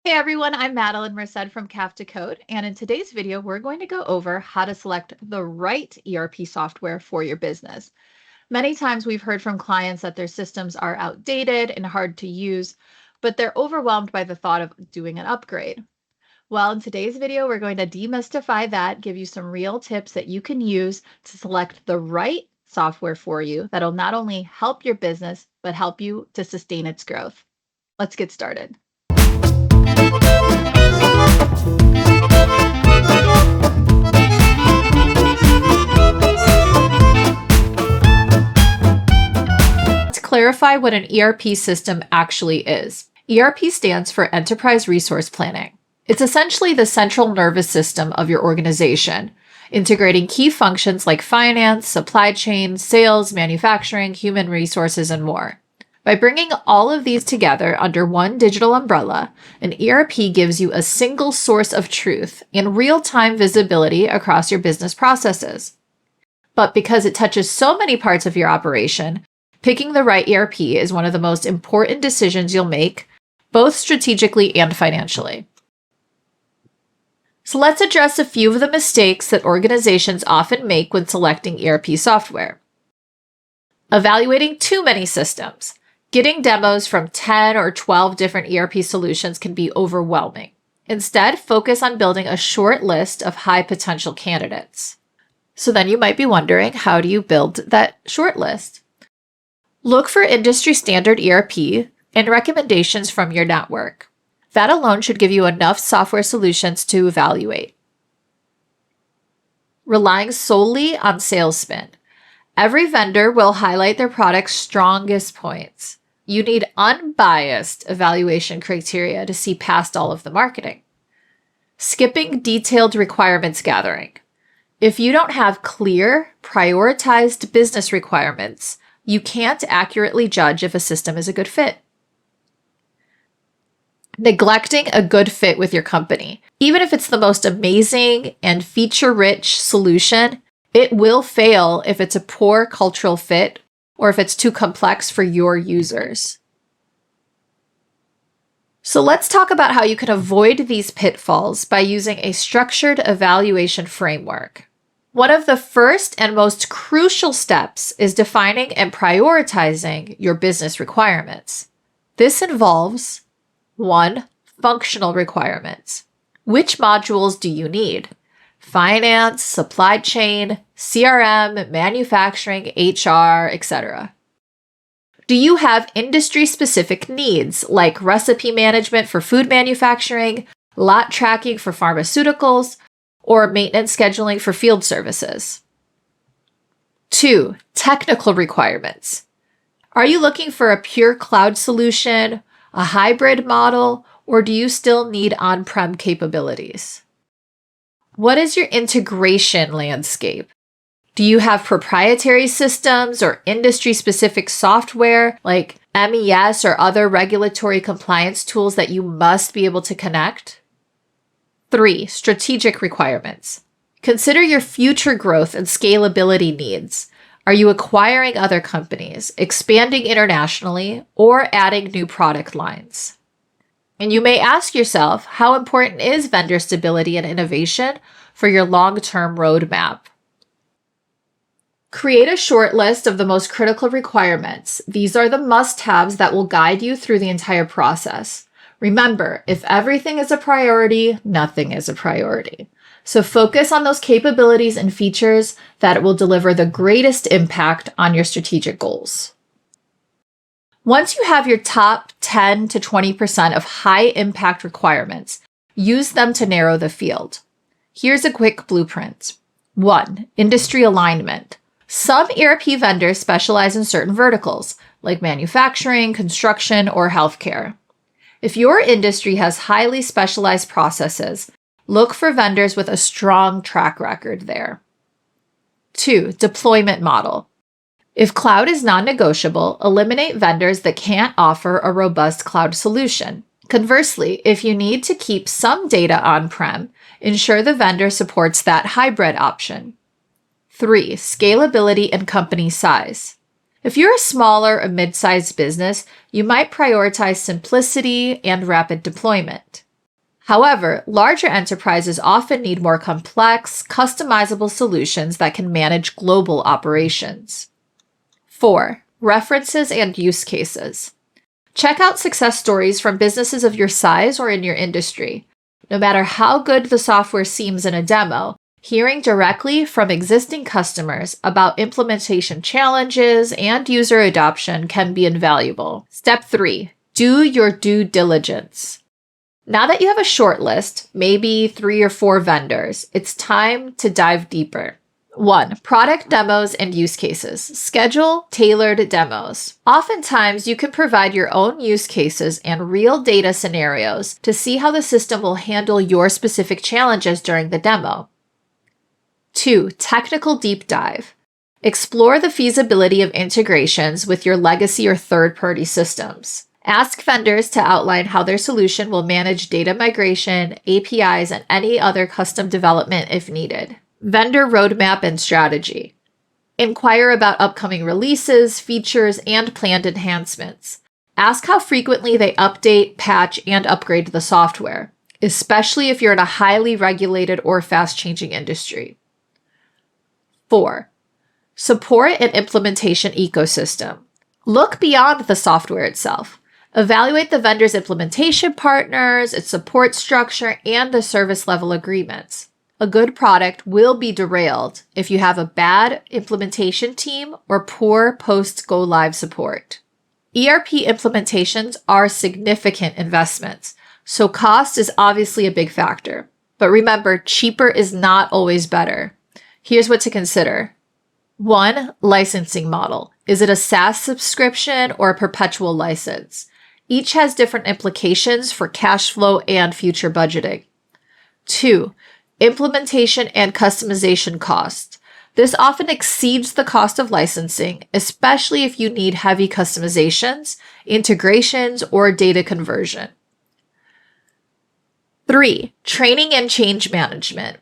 Hey everyone, I'm Madeline Merced from Calf to Code, and in today's video, we're going to go over how to select the right ERP software for your business. Many times we've heard from clients that their systems are outdated and hard to use, but they're overwhelmed by the thought of doing an upgrade. Well, in today's video, we're going to demystify that, give you some real tips that you can use to select the right software for you that'll not only help your business, but help you to sustain its growth. Let's get started. Let's clarify what an ERP system actually is. ERP stands for Enterprise Resource Planning. It's essentially the central nervous system of your organization, integrating key functions like finance, supply chain, sales, manufacturing, human resources, and more. By bringing all of these together under one digital umbrella, an ERP gives you a single source of truth and real-time visibility across your business processes. But because it touches so many parts of your operation, picking the right ERP is one of the most important decisions you'll make, both strategically and financially. So let's address a few of the mistakes that organizations often make when selecting ERP software. Evaluating too many systems. Getting demos from 10 or 12 different ERP solutions can be overwhelming. Instead, focus on building a short list of high potential candidates. So then you might be wondering, how do you build that short list? Look for industry standard ERP and recommendations from your network. That alone should give you enough software solutions to evaluate. Relying solely on sales spin. Every vendor will highlight their product's strongest points. You need unbiased evaluation criteria to see past all of the marketing. Skipping detailed requirements gathering. If you don't have clear, prioritized business requirements, you can't accurately judge if a system is a good fit. Neglecting a good fit with your company. Even if it's the most amazing and feature-rich solution, it will fail if it's a poor cultural fit or if it's too complex for your users. So let's talk about how you can avoid these pitfalls by using a structured evaluation framework. One of the first and most crucial steps is defining and prioritizing your business requirements. This involves 1. Functional requirements. Which modules do you need? Finance, supply chain, CRM, manufacturing, HR, etc. Do you have industry-specific needs like recipe management for food manufacturing, lot tracking for pharmaceuticals, or maintenance scheduling for field services? 2. Technical requirements. Are you looking for a pure cloud solution, a hybrid model, or do you still need on-prem capabilities? What is your integration landscape? Do you have proprietary systems or industry-specific software like MES or other regulatory compliance tools that you must be able to connect? 3. Strategic requirements. Consider your future growth and scalability needs. Are you acquiring other companies, expanding internationally, or adding new product lines? And you may ask yourself, how important is vendor stability and innovation for your long-term roadmap? Create a short list of the most critical requirements. These are the must-haves that will guide you through the entire process. Remember, if everything is a priority, nothing is a priority. So focus on those capabilities and features that will deliver the greatest impact on your strategic goals. Once you have your top 10 to 20% of high impact requirements, use them to narrow the field. Here's a quick blueprint. 1. Industry alignment. Some ERP vendors specialize in certain verticals, like manufacturing, construction, or healthcare. If your industry has highly specialized processes, look for vendors with a strong track record there. 2. Deployment model. If cloud is non-negotiable, eliminate vendors that can't offer a robust cloud solution. Conversely, if you need to keep some data on-prem, ensure the vendor supports that hybrid option. 3. Scalability and company size. If you're a smaller or mid-sized business, you might prioritize simplicity and rapid deployment. However, larger enterprises often need more complex, customizable solutions that can manage global operations. 4. References and use cases. Check out success stories from businesses of your size or in your industry. No matter how good the software seems in a demo, hearing directly from existing customers about implementation challenges and user adoption can be invaluable. Step 3. Do your due diligence. Now that you have a short list, maybe 3 or 4 vendors, it's time to dive deeper. 1. Product demos and use cases. Schedule tailored demos. Oftentimes, you can provide your own use cases and real data scenarios to see how the system will handle your specific challenges during the demo. 2. Technical deep dive. Explore the feasibility of integrations with your legacy or third-party systems. Ask vendors to outline how their solution will manage data migration, APIs, and any other custom development if needed. Vendor roadmap and strategy. Inquire about upcoming releases, features, and planned enhancements. Ask how frequently they update, patch, and upgrade the software, especially if you're in a highly regulated or fast-changing industry. 4. Support and implementation ecosystem. Look beyond the software itself. Evaluate the vendor's implementation partners, its support structure, and the service level agreements. A good product will be derailed if you have a bad implementation team or poor post-go-live support. ERP implementations are significant investments, so cost is obviously a big factor. But remember, cheaper is not always better. Here's what to consider. 1. Licensing model. Is it a SaaS subscription or a perpetual license? Each has different implications for cash flow and future budgeting. 2. Implementation and customization cost. This often exceeds the cost of licensing, especially if you need heavy customizations, integrations, or data conversion. 3. Training and change management.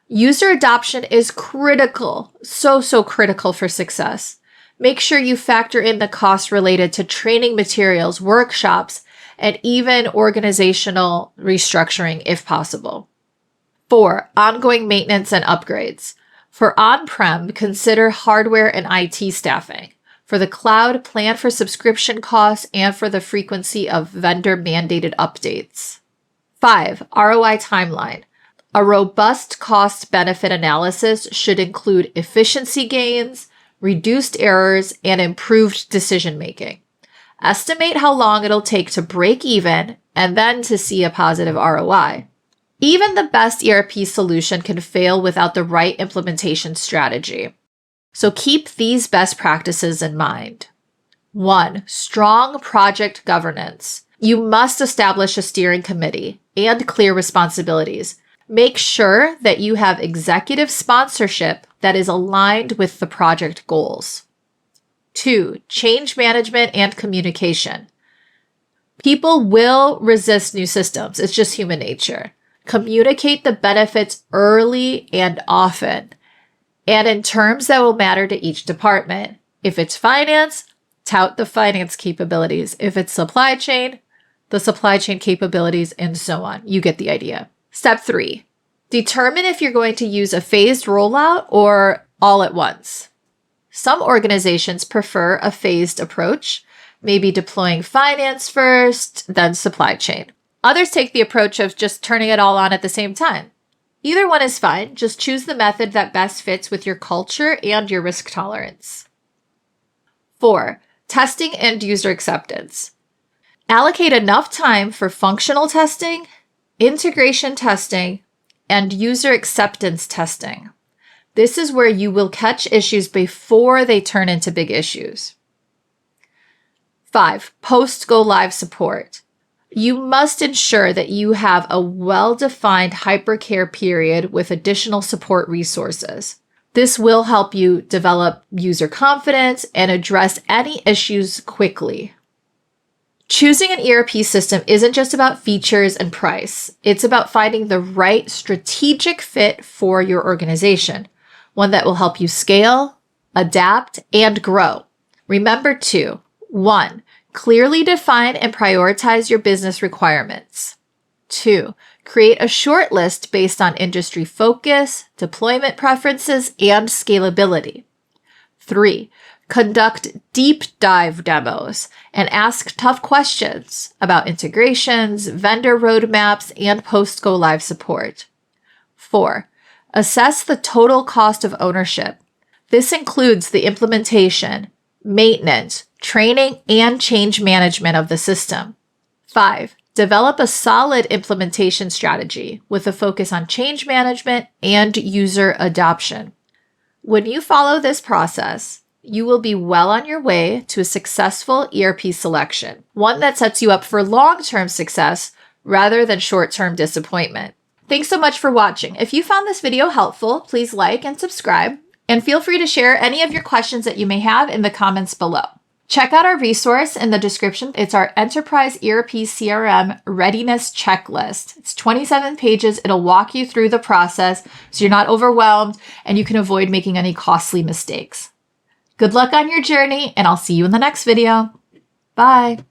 User adoption is critical, so critical for success. Make sure you factor in the costs related to training materials, workshops, and even organizational restructuring if possible. 4. Ongoing maintenance and upgrades. For on-prem, consider hardware and IT staffing. For the cloud, plan for subscription costs and for the frequency of vendor-mandated updates. 5. ROI timeline. A robust cost-benefit analysis should include efficiency gains, reduced errors, and improved decision-making. Estimate how long it'll take to break even and then to see a positive ROI. Even the best ERP solution can fail without the right implementation strategy. So keep these best practices in mind. 1. Strong project governance. You must establish a steering committee and clear responsibilities. Make sure that you have executive sponsorship that is aligned with the project goals. 2. Change management and communication. People will resist new systems. It's just human nature. Communicate the benefits early and often, and in terms that will matter to each department. If it's finance, tout the finance capabilities. If it's supply chain, the supply chain capabilities, and so on. You get the idea. Step 3. Determine if you're going to use a phased rollout or all at once. Some organizations prefer a phased approach, maybe deploying finance first, then supply chain. Others take the approach of just turning it all on at the same time. Either one is fine. Just choose the method that best fits with your culture and your risk tolerance. 4. Testing and user acceptance. Allocate enough time for functional testing, integration testing, and user acceptance testing. This is where you will catch issues before they turn into big issues. 5. Post-go-live support. You must ensure that you have a well-defined hypercare period with additional support resources. This will help you develop user confidence and address any issues quickly. Choosing an ERP system isn't just about features and price. It's about finding the right strategic fit for your organization, one that will help you scale, adapt, and grow. Remember to 1. Clearly define and prioritize your business requirements. 2. Create a shortlist based on industry focus, deployment preferences, and scalability. 3. Conduct deep dive demos and ask tough questions about integrations, vendor roadmaps, and post-go live support. 4. Assess the total cost of ownership. This includes the implementation, maintenance, training, and change management of the system. 5. Develop a solid implementation strategy with a focus on change management and user adoption. When you follow this process, you will be well on your way to a successful ERP selection, one that sets you up for long-term success rather than short-term disappointment. Thanks so much for watching. If you found this video helpful, please like and subscribe, and feel free to share any of your questions that you may have in the comments below. Check out our resource in the description. It's our Enterprise ERP CRM Readiness Checklist. It's 27 pages. It'll walk you through the process so you're not overwhelmed and you can avoid making any costly mistakes. Good luck on your journey, and I'll see you in the next video. Bye.